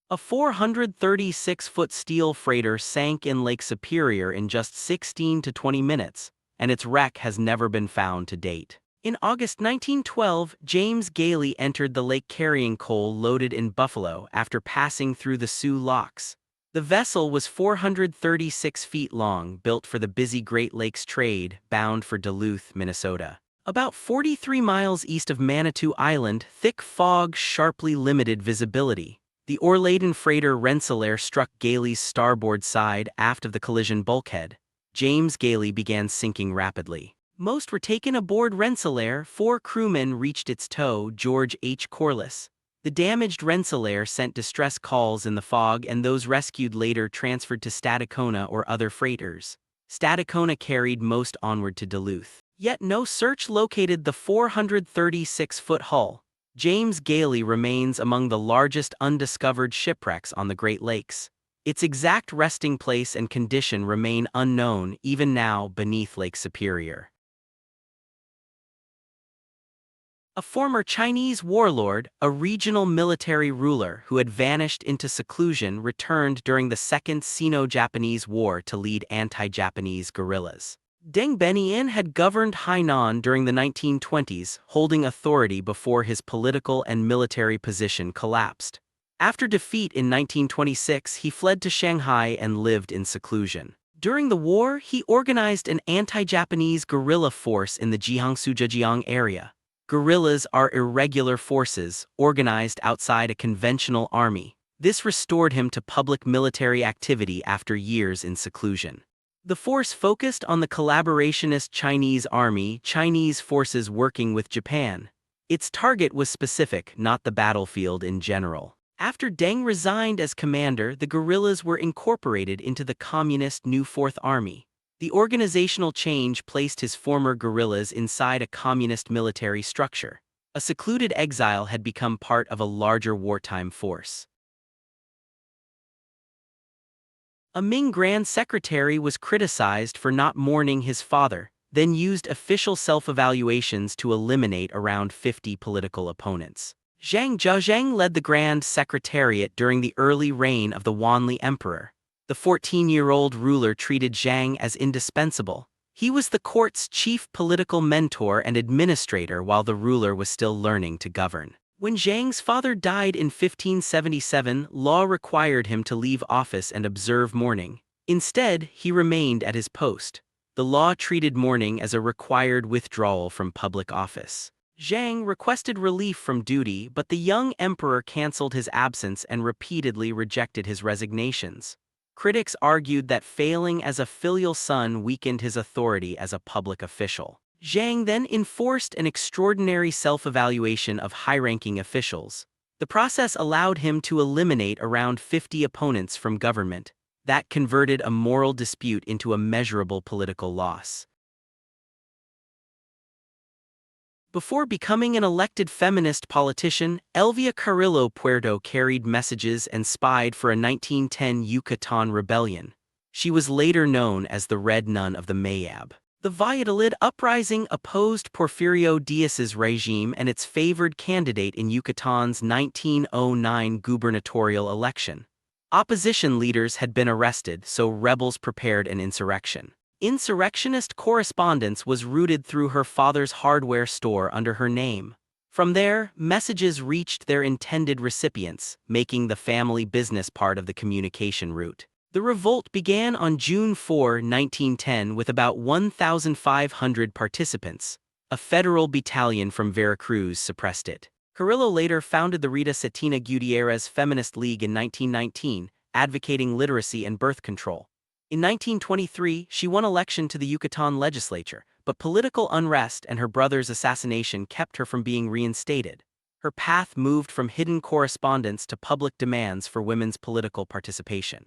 A 436-foot steel freighter sank in Lake Superior in just 16 to 20 minutes, and its wreck has never been found to date. In August 1912, James Gayley entered the lake carrying coal loaded in Buffalo after passing through the Sioux Locks. The vessel was 436 feet long, built for the busy Great Lakes trade, bound for Duluth, Minnesota. About 43 miles east of Manitou Island, thick fog sharply limited visibility. The ore-laden freighter Rensselaer struck Gayley's starboard side aft of the collision bulkhead. James Gayley began sinking rapidly. Most were taken aboard Rensselaer. 4 crewmen reached its tow, George H. Corliss. The damaged Rensselaer sent distress calls in the fog, and those rescued later transferred to Stadacona or other freighters. Stadacona carried most onward to Duluth. Yet no search located the 436-foot hull. James Gayley remains among the largest undiscovered shipwrecks on the Great Lakes. Its exact resting place and condition remain unknown even now beneath Lake Superior. A former Chinese warlord, a regional military ruler who had vanished into seclusion, returned during the Second Sino-Japanese War to lead anti-Japanese guerrillas. Deng Benyin had governed Hainan during the 1920s, holding authority before his political and military position collapsed. After defeat in 1926, he fled to Shanghai and lived in seclusion. During the war, he organized an anti-Japanese guerrilla force in the Jiangsu-Zhejiang area. Guerrillas are irregular forces, organized outside a conventional army. This restored him to public military activity after years in seclusion. The force focused on the collaborationist Chinese army, Chinese forces working with Japan. Its target was specific, not the battlefield in general. After Deng resigned as commander, the guerrillas were incorporated into the communist New Fourth Army. The organizational change placed his former guerrillas inside a communist military structure. A secluded exile had become part of a larger wartime force. A Ming Grand Secretary was criticized for not mourning his father, then used official self-evaluations to eliminate around 50 political opponents. Zhang Juzheng led the Grand Secretariat during the early reign of the Wanli Emperor. The 14-year-old ruler treated Zhang as indispensable. He was the court's chief political mentor and administrator while the ruler was still learning to govern. When Zhang's father died in 1577, law required him to leave office and observe mourning. Instead, he remained at his post. The law treated mourning as a required withdrawal from public office. Zhang requested relief from duty, but the young emperor canceled his absence and repeatedly rejected his resignations. Critics argued that failing as a filial son weakened his authority as a public official. Zhang then enforced an extraordinary self-evaluation of high-ranking officials. The process allowed him to eliminate around 50 opponents from government. That converted a moral dispute into a measurable political loss. Before becoming an elected feminist politician, Elvia Carrillo Puerto carried messages and spied for a 1910 Yucatán rebellion. She was later known as the Red Nun of the Mayab. The Valladolid uprising opposed Porfirio Díaz's regime and its favored candidate in Yucatan's 1909 gubernatorial election. Opposition leaders had been arrested, so rebels prepared an insurrection. Insurrectionist correspondence was routed through her father's hardware store under her name. From there, messages reached their intended recipients, making the family business part of the communication route. The revolt began on June 4, 1910 with about 1,500 participants. A federal battalion from Veracruz suppressed it. Carrillo later founded the Rita Cetina Gutierrez Feminist League in 1919, advocating literacy and birth control. In 1923, she won election to the Yucatán legislature, but political unrest and her brother's assassination kept her from being reinstated. Her path moved from hidden correspondence to public demands for women's political participation.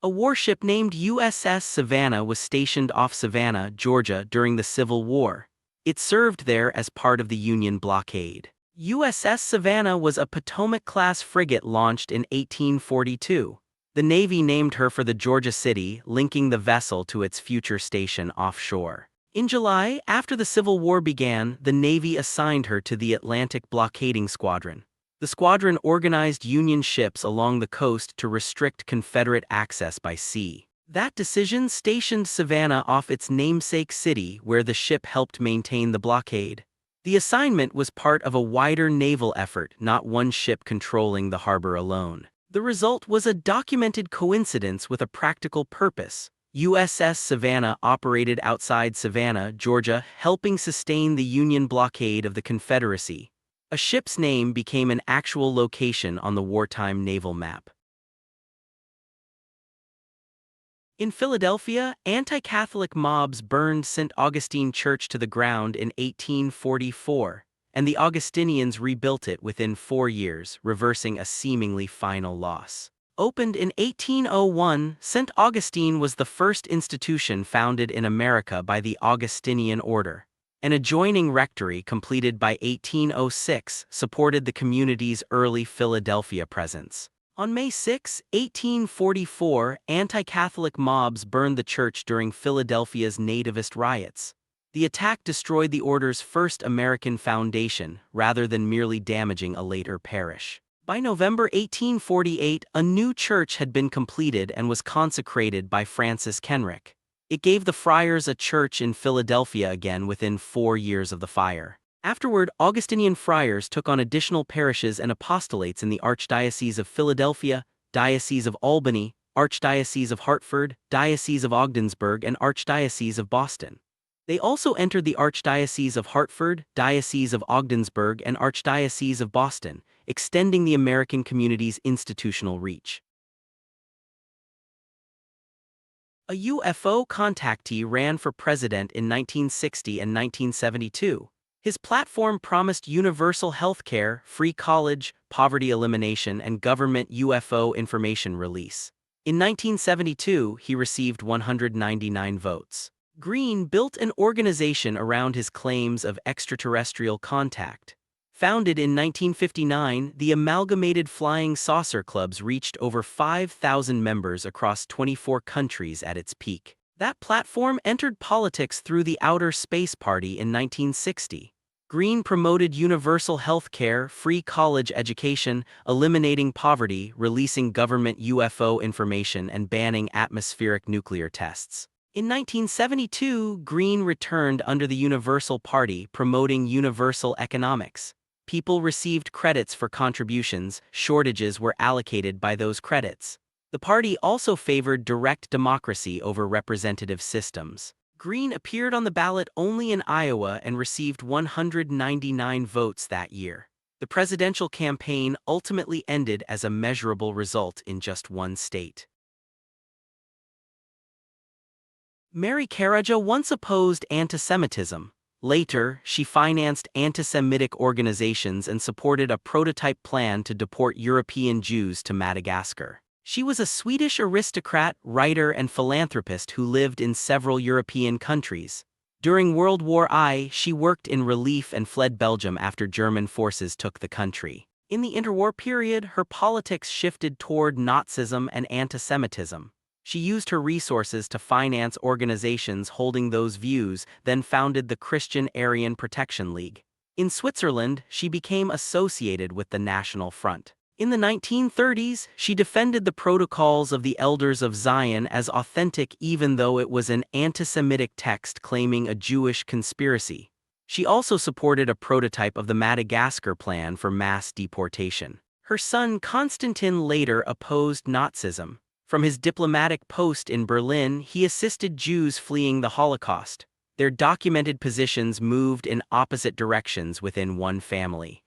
A warship named USS Savannah was stationed off Savannah, Georgia during the Civil War. It served there as part of the Union blockade. USS Savannah was a Potomac-class frigate launched in 1842. The Navy named her for the Georgia city, linking the vessel to its future station offshore. In July, after the Civil War began, the Navy assigned her to the Atlantic Blockading Squadron. The squadron organized Union ships along the coast to restrict Confederate access by sea. That decision stationed Savannah off its namesake city, where the ship helped maintain the blockade. The assignment was part of a wider naval effort, not one ship controlling the harbor alone. The result was a documented coincidence with a practical purpose. USS Savannah operated outside Savannah, Georgia, helping sustain the Union blockade of the Confederacy. A ship's name became an actual location on the wartime naval map. In Philadelphia, anti-Catholic mobs burned St. Augustine Church to the ground in 1844, and the Augustinians rebuilt it within 4 years, reversing a seemingly final loss. Opened in 1801, St. Augustine was the first institution founded in America by the Augustinian order. An adjoining rectory completed by 1806 supported the community's early Philadelphia presence. On May 6, 1844, anti-Catholic mobs burned the church during Philadelphia's nativist riots. The attack destroyed the order's first American foundation, rather than merely damaging a later parish. By November 1848, a new church had been completed and was consecrated by Francis Kenrick. It gave the friars a church in Philadelphia again within 4 years of the fire. Afterward, Augustinian friars took on additional parishes and apostolates in the Archdiocese of Philadelphia, Diocese of Albany, Archdiocese of Hartford, Diocese of Ogdensburg, and Archdiocese of Boston. They also entered the Archdiocese of Hartford, Diocese of Ogdensburg, and Archdiocese of Boston, extending the American community's institutional reach. A UFO contactee ran for president in 1960 and 1972. His platform promised universal health care, free college, poverty elimination, and government UFO information release. In 1972, he received 199 votes. Green built an organization around his claims of extraterrestrial contact. Founded in 1959, the Amalgamated Flying Saucer Clubs reached over 5,000 members across 24 countries at its peak. That platform entered politics through the Outer Space Party in 1960. Green promoted universal health care, free college education, eliminating poverty, releasing government UFO information, and banning atmospheric nuclear tests. In 1972, Green returned under the Universal Party, promoting universal economics. People received credits for contributions, shortages were allocated by those credits. The party also favored direct democracy over representative systems. Green appeared on the ballot only in Iowa and received 199 votes that year. The presidential campaign ultimately ended as a measurable result in just one state. Mary Karadja once opposed antisemitism. Later, she financed antisemitic organizations and supported a prototype plan to deport European Jews to Madagascar. She was a Swedish aristocrat, writer, and philanthropist who lived in several European countries. During World War I, she worked in relief and fled Belgium after German forces took the country. In the interwar period, her politics shifted toward Nazism and antisemitism. She used her resources to finance organizations holding those views, then founded the Christian Aryan Protection League. In Switzerland, she became associated with the National Front. In the 1930s, she defended the protocols of the Elders of Zion as authentic even though it was an anti-Semitic text claiming a Jewish conspiracy. She also supported a prototype of the Madagascar Plan for mass deportation. Her son Konstantin later opposed Nazism. From his diplomatic post in Berlin, he assisted Jews fleeing the Holocaust. Their documented positions moved in opposite directions within one family.